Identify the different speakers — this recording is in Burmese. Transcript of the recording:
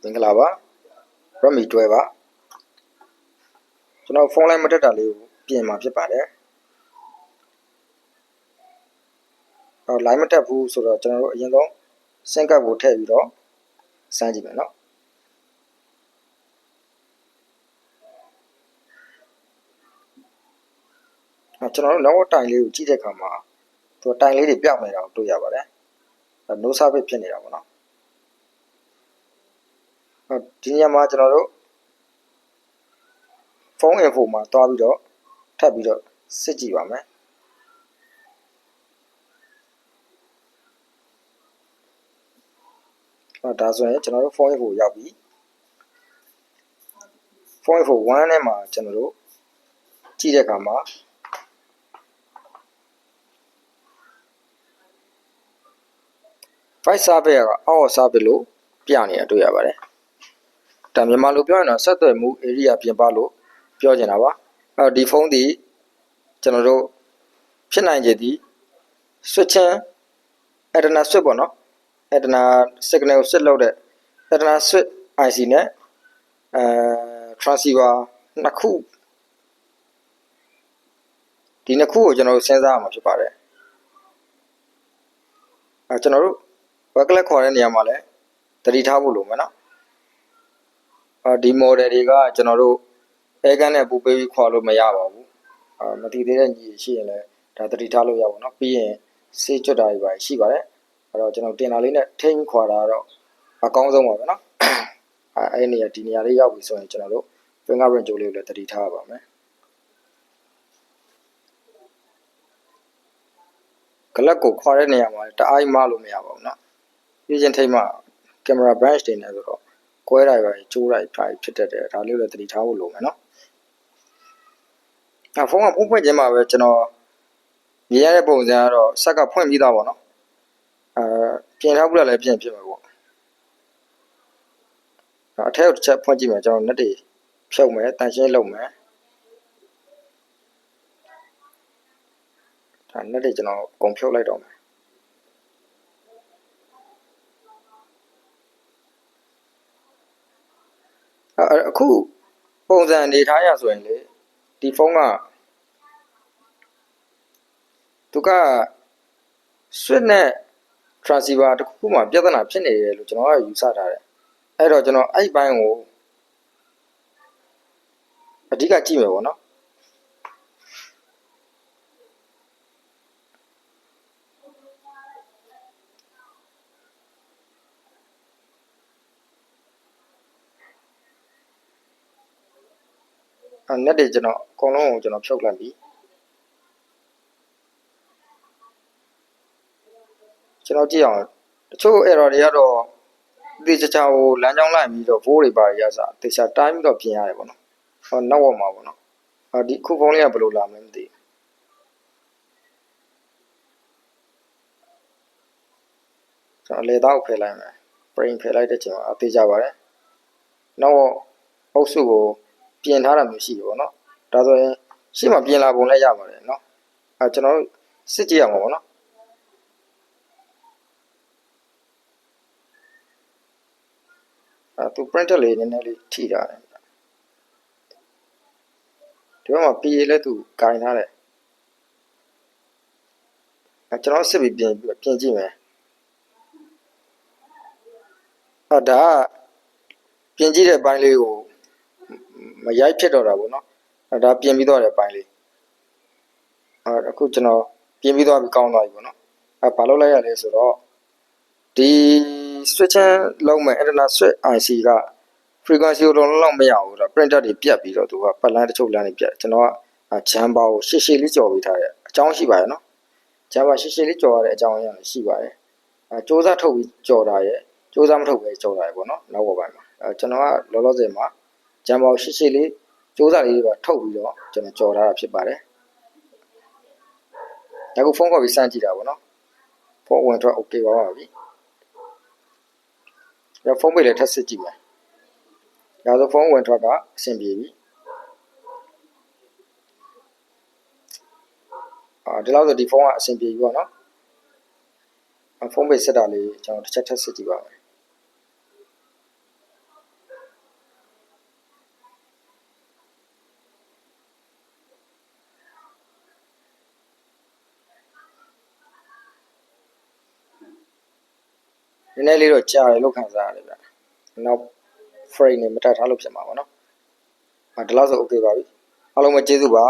Speaker 1: င်္ဂလာပါ Redmi 12ပါကျွန်တော်ဖုန်းလိုင်းမတက်တာလေးကိုပြင်မှာဖြစ်ပါတယ်လိုင်းမတက်ဘူးဆိုတော့ကျွန်တော်တို့အရင်ဆုံးစင်ကပ်ကိုထည့်ပြီးတော့စမ်းကြည့်မယ်နော်ကျွန်တော်တို့နောက်တိုင်လေးကိုကြည့်တဲ့အခါမှာသူတိုင်လေးတွေပြောင်းနေတာကိုတွေ့ရပါတယ် no service ဖြစ်နေတာပေါ့နော်ဒီညမှာကျွန်တော်တို့ဖုန်း info မှာတွားပြီးတော့ထပ်ပြီးတော့စစ်ကြည့်ပါမယ်ဒါဆိုရင်ကျွန်တော်တို့ဖုန်း info ရောက်ပြီဖုန်း info 1ထဲမှာကျွန်တော်တို့ကြည့်တဲ့အခါမှာFive service ကအောက် service လို့ပြနေတာတွေ့ရပါတယ်ဒါမြန်မာလိုပြောရင်တော့ဆက်သွယ်မှု area ပြင်ပလို့ပြောချင်တာပါဒီဖုန်းဒီကျွန်တော်တို့ဖြစ်နိုင်ခြေဒီ switching antenna switch ပေါ့နော် antenna signal ကို switch လုပ်တဲ့ antenna switch IC နဲ့ transceiver နှစ်ခုဒီနှစ်ခုကိုကျွန်တော်တို့စဉ်းစားရမှာဖြစ်ပါတယ်ကျွန်တော်တို့ wireless ခေါ်တဲ့နေရာမှာလည်းသတိထားဖို့လိုမယ်နော်ဒီ model တွေကကျွန်တော်တို့ air gun နဲ့ပူပေးပြီးခေါ်လို့မရပါဘူးမတည်သေးတဲ့ညီရှိရင်လည်းဒါသတိထားလို့ရပါတော့ပြီးရင်စေးကြွတာတွေပါရှိပါတယ်အဲ့တော့ကျွန်တော်တင်တာလေးနဲ့ထိန်းခွာတာတော့အကောင်းဆုံးပါပဲနော်အဲ့နေရာဒီနေရာလေးရောက်ပြီဆိုရင်ကျွန်တော်တို့ fingerprint ကြိုးလေးကိုလည်းသတိထားပါမယ်ကလပ်ကိုခွာတဲ့နေရာမှာတအားကြီးမလို့မရပါဘူးနော်ပြီးချင်းထိတ်မှကင်မရာ branch တွေနဲ့ဆိုတော့ကွဲတာပဲကျိုးတာဖြစ်တတ်တယ်ဒါလေးလည်းသတိထားဖို့လိုမယ်နော်ဖုန်းကဖုန်းဖွင့်ခြင်းမှာပဲကျွန်တော်မြင်ရတဲ့ပုံစံကတော့ဆက်ကဖွင့်ပြီးသားပေါ့နော်ပြင်ထားဘူးလားလည်းပြင်ဖြစ်မှာပေါ့အထက်ကိုတစ်ချက်ဖွင့်ကြည့်မယ်ကျွန်တော် net တွေဖြုတ်မယ်တန်ရှင်းလုပ်မယ်ဒါ net တွေကျွန်တော်အကုန်ဖြုတ်လိုက်တော့မယ်အခုပုံစံအနေထားရဆိုရင်လေဒီဖုန်းကသူက switch နဲ့ transceiver တခုမှပြဿနာဖြစ်နေတယ်လို့ကျွန်တော်ကယူဆထားတယ်အဲ့တော့ကျွန်တော်အဲ့ဘိုင်းကိုအဓိကကြည့်မယ်ပေါ့နော်net တွေကျွန်တော်အကုန်လုံးကိုကျွန်တော်ဖြုတ်လိုက်ပြီကျွန်တော်ကြည့်အောင်တချို့ error တွေကတော့ဒီချာချာကိုလမ်းကြောင်းလိုက်ပြီးတော့ vote တွေပါရစားတေချာတိုင်းပြီးတော့ပြင်ရတယ်ပေါ့နော်နောက်ဝက်မှာပေါ့နော်ဒီခုဖုန်းလေးကဘယ်လိုလာမလဲမသိကျွန်တော်လေသားကိုဖယ်လိုက်မယ် brain ဖယ်လိုက်တဲ့ချိန်မှာအသေးကြပါတယ်နောက်အုပ်စုကိုပြင်ထားတာမျိုးရှိတယ်ပေါ့နော်ဒါဆိုရင်ရှေ့မှာပြင်လာပုံလည်းရပါတယ်နော်ကျွန်တော်စစ်ကြည့်ရမှာပေါ့နော်သူ printer လေးနည်းနည်းလေးထိတာတယ်ဒီဘက်မှာ PA လည်းသူကင်ထားတယ်ကျွန်တော်စစ်ပြီးပြင်ကြည့်မယ်ဒါကပြင်ကြည့်တဲ့ဘိုင်းလေးကိုမရိုက်ဖြစ်တော့တာပေါ့နော်ဒါပြင်ပြီးသွားတဲ့ဘိုင်းလေးအခုကျွန်တော်ပြင်ပြီးသွားပြီးကောင်းသွားပြီပေါ့နော်ဘာလုပ်လိုက်ရလဲဆိုတော့ဒီ switching လုံးမဲ့ antenna switch IC က frequency ကိုလုံးလုံးမရဘူးတော့ printer တွေပြတ်ပြီးတော့သူကပတ်လန်းတချို့လမ်းတွေပြတ်ကျွန်တော်ကဂျမ်ဘာကိုရှည်ရှည်လေးကြော်ပေးထားတယ်အကြောင်းရှိပါတယ်နော်ဂျမ်ဘာရှည်ရှည်လေးကြော်ရတဲ့အကြောင်းအရာရှိပါတယ်စူးစမ်းထုတ်ပြီးကြော်တာရဲ့စူးစမ်းမထုတ်ပဲကြော်တာရဲ့ပေါ့နော်နောက်ဘက်ပိုင်းမှာကျွန်တော်ကလောလောဆယ်မှာဂျမ်ဘာကိုရှည်ရှည်လေးစူးစမ်းလေးပါထုတ်ပြီးတော့ကျွန်တော်ကြော်ထားတာဖြစ်ပါတယ်အခုဖုန်းခေါ်ပြီးစမ်းကြည့်တာပေါ့နော်ဖုန်းဝင်တော့ okay ပါပါပြီဖုန်းပိတ်လည်းထပ်စစ်ကြည့်မယ်ဒါဆိုဖုန်းဝင်ထွက်ကအဆင်ပြေပြီဒီလောက်ဆိုဒီဖုန်းကအဆင်ပြေပြီပေါ့နော်ဖုန်းပိတ်စစ်တာလေးကျွန်တော်တစ်ချက်ထပ်စစ်ကြည့်ပါမယ် နည်းနည်းလေးတော့ကြားတယ်လို့ခံစားရတယ်ဗျနောက် frame နဲ့မတက်ထားလို့ဖြစ်မှာပေါ့နော်ဒီလောက်ဆို okay ပါပြီအားလုံးပဲကျေးဇူးပါ